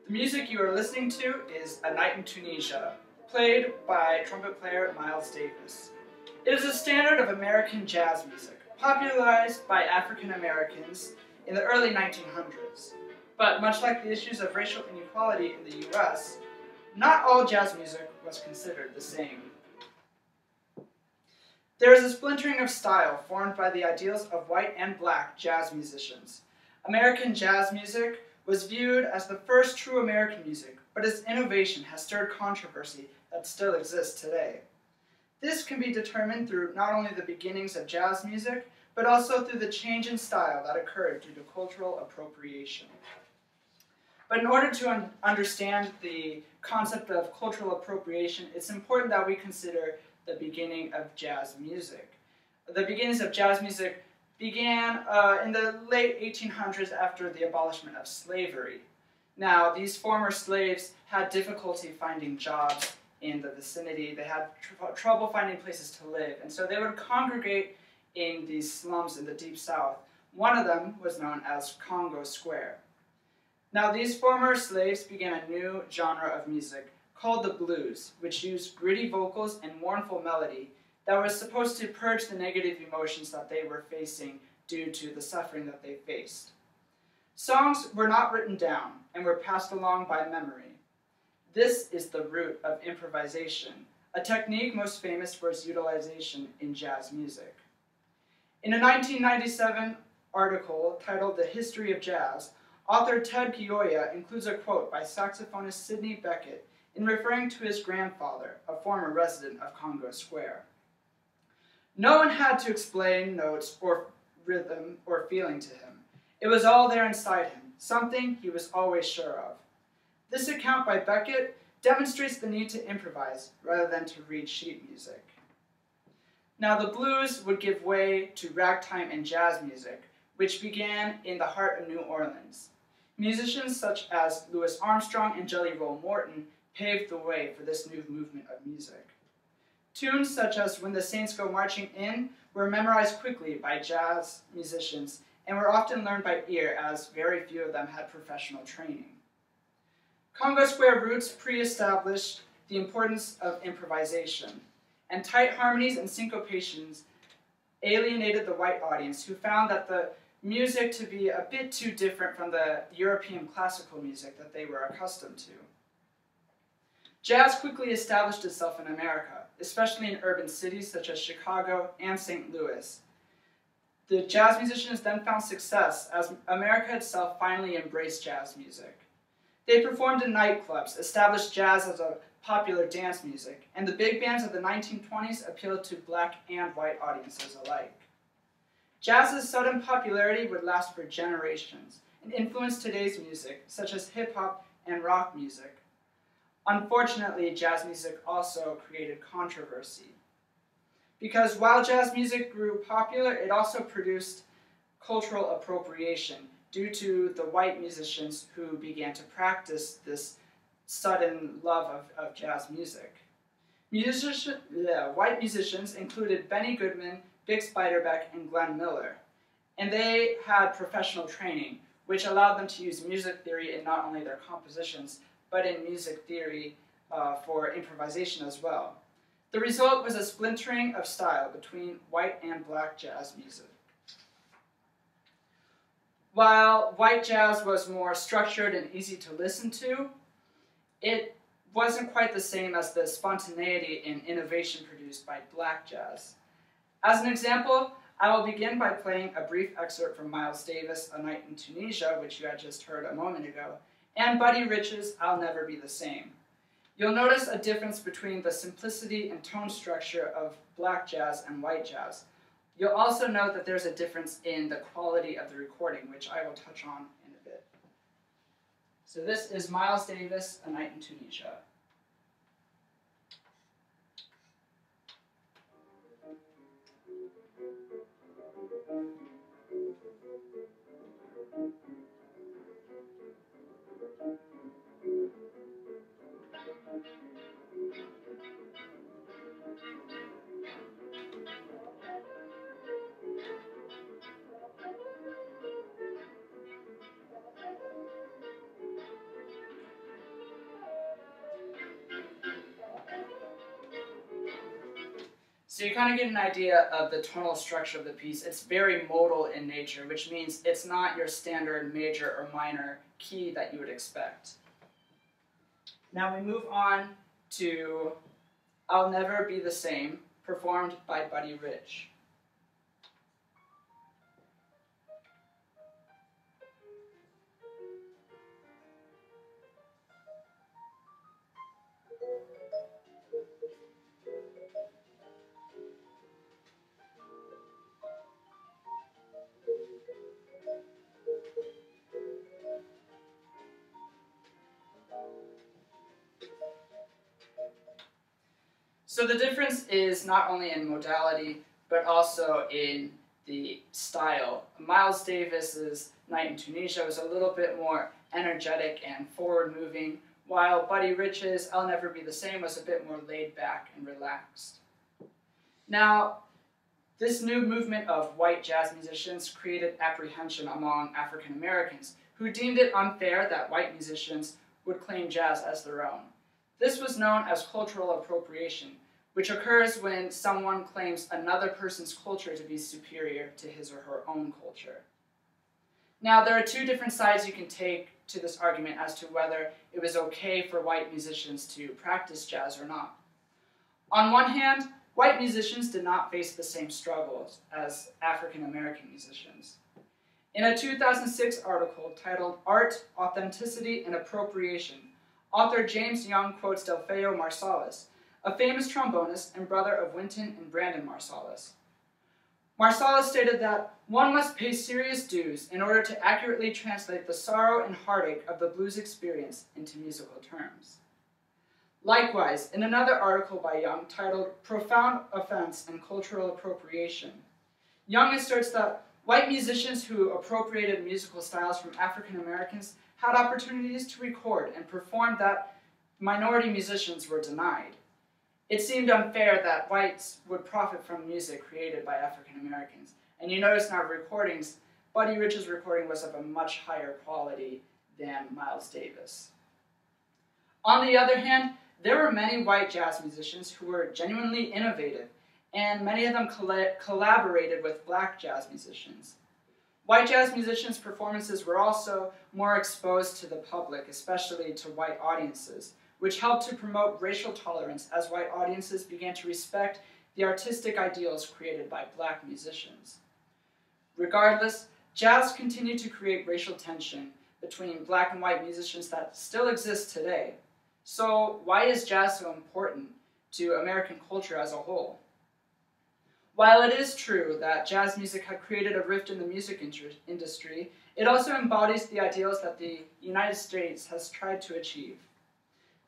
The music you are listening to is A Night in Tunisia, played by trumpet player Miles Davis. It is a standard of American jazz music, popularized by African Americans in the early 1900s. But much like the issues of racial inequality in the US, not all jazz music was considered the same. There is a splintering of style formed by the ideals of white and black jazz musicians. American jazz music was viewed as the first true American music, but its innovation has stirred controversy that still exists today. This can be determined through not only the beginnings of jazz music, but also through the change in style that occurred due to cultural appropriation. But in order to understand the concept of cultural appropriation, it's important that we consider the beginning of jazz music. The beginnings of jazz music began in the late 1800s after the abolishment of slavery. Now, these former slaves had difficulty finding jobs in the vicinity. They had trouble finding places to live, and so they would congregate in these slums in the Deep South. One of them was known as Congo Square. Now, these former slaves began a new genre of music called the blues, which used gritty vocals and mournful melody that was supposed to purge the negative emotions that they were facing due to the suffering that they faced. Songs were not written down and were passed along by memory. This is the root of improvisation, a technique most famous for its utilization in jazz music. In a 1997 article titled The History of Jazz, author Ted Gioia includes a quote by saxophonist Sidney Beckett in referring to his grandfather, a former resident of Congo Square. No one had to explain notes or rhythm or feeling to him. It was all there inside him, something he was always sure of. This account by Beckett demonstrates the need to improvise rather than to read sheet music. Now, the blues would give way to ragtime and jazz music, which began in the heart of New Orleans. Musicians such as Louis Armstrong and Jelly Roll Morton paved the way for this new movement of music. Tunes such as When the Saints Go Marching In were memorized quickly by jazz musicians and were often learned by ear, as very few of them had professional training. Congo Square roots pre-established the importance of improvisation, and tight harmonies and syncopations alienated the white audience, who found that the music to be a bit too different from the European classical music that they were accustomed to. Jazz quickly established itself in America, especially in urban cities such as Chicago and St. Louis. The jazz musicians then found success as America itself finally embraced jazz music. They performed in nightclubs, established jazz as a popular dance music, and the big bands of the 1920s appealed to black and white audiences alike. Jazz's sudden popularity would last for generations and influence today's music, such as hip-hop and rock music. Unfortunately, jazz music also created controversy, because while jazz music grew popular, it also produced cultural appropriation due to the white musicians who began to practice this sudden love of jazz music. White musicians included Benny Goodman, Bix Beiderbecke, and Glenn Miller, and they had professional training, which allowed them to use music theory in not only their compositions, but in music theory for improvisation as well. The result was a splintering of style between white and black jazz music. While white jazz was more structured and easy to listen to, it wasn't quite the same as the spontaneity and innovation produced by black jazz. As an example, I will begin by playing a brief excerpt from Miles Davis' A Night in Tunisia, which you had just heard a moment ago, and Buddy Rich's I'll Never Be the Same. You'll notice a difference between the simplicity and tone structure of black jazz and white jazz. You'll also note that there's a difference in the quality of the recording, which I will touch on in a bit. So this is Miles Davis, A Night in Tunisia. So you kind of get an idea of the tonal structure of the piece. It's very modal in nature, which means it's not your standard major or minor key that you would expect. Now we move on to I'll Never Be the Same, performed by Buddy Rich. So the difference is not only in modality, but also in the style. Miles Davis's Night in Tunisia was a little bit more energetic and forward-moving, while Buddy Rich's I'll Never Be the Same was a bit more laid back and relaxed. Now, this new movement of white jazz musicians created apprehension among African Americans, who deemed it unfair that white musicians would claim jazz as their own. This was known as cultural appropriation, which occurs when someone claims another person's culture to be superior to his or her own culture. Now, there are two different sides you can take to this argument as to whether it was okay for white musicians to practice jazz or not. On one hand, white musicians did not face the same struggles as African American musicians. In a 2006 article titled Art, Authenticity, and Appropriation, author James Young quotes Delfeo Marsalis, a famous trombonist and brother of Wynton and Brandon Marsalis. Marsalis stated that one must pay serious dues in order to accurately translate the sorrow and heartache of the blues experience into musical terms. Likewise, in another article by Young titled Profound Offense and Cultural Appropriation, Young asserts that white musicians who appropriated musical styles from African Americans had opportunities to record and perform that minority musicians were denied. It seemed unfair that whites would profit from music created by African Americans. And you notice in our recordings, Buddy Rich's recording was of a much higher quality than Miles Davis. On the other hand, there were many white jazz musicians who were genuinely innovative, and many of them collaborated with black jazz musicians. White jazz musicians' performances were also more exposed to the public, especially to white audiences, which helped to promote racial tolerance as white audiences began to respect the artistic ideals created by black musicians. Regardless, jazz continued to create racial tension between black and white musicians that still exists today. So why is jazz so important to American culture as a whole? While it is true that jazz music had created a rift in the music industry, it also embodies the ideals that the United States has tried to achieve.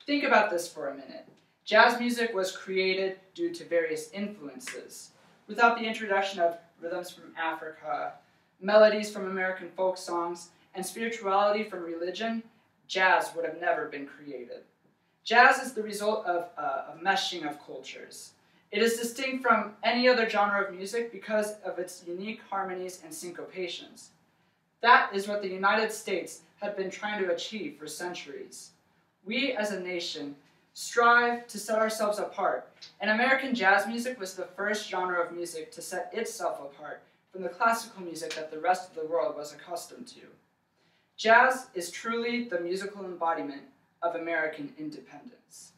Think about this for a minute. Jazz music was created due to various influences. Without the introduction of rhythms from Africa, melodies from American folk songs, and spirituality from religion, jazz would have never been created. Jazz is the result of a meshing of cultures. It is distinct from any other genre of music because of its unique harmonies and syncopations. That is what the United States had been trying to achieve for centuries. We, as a nation, strive to set ourselves apart, and American jazz music was the first genre of music to set itself apart from the classical music that the rest of the world was accustomed to. Jazz is truly the musical embodiment of American independence.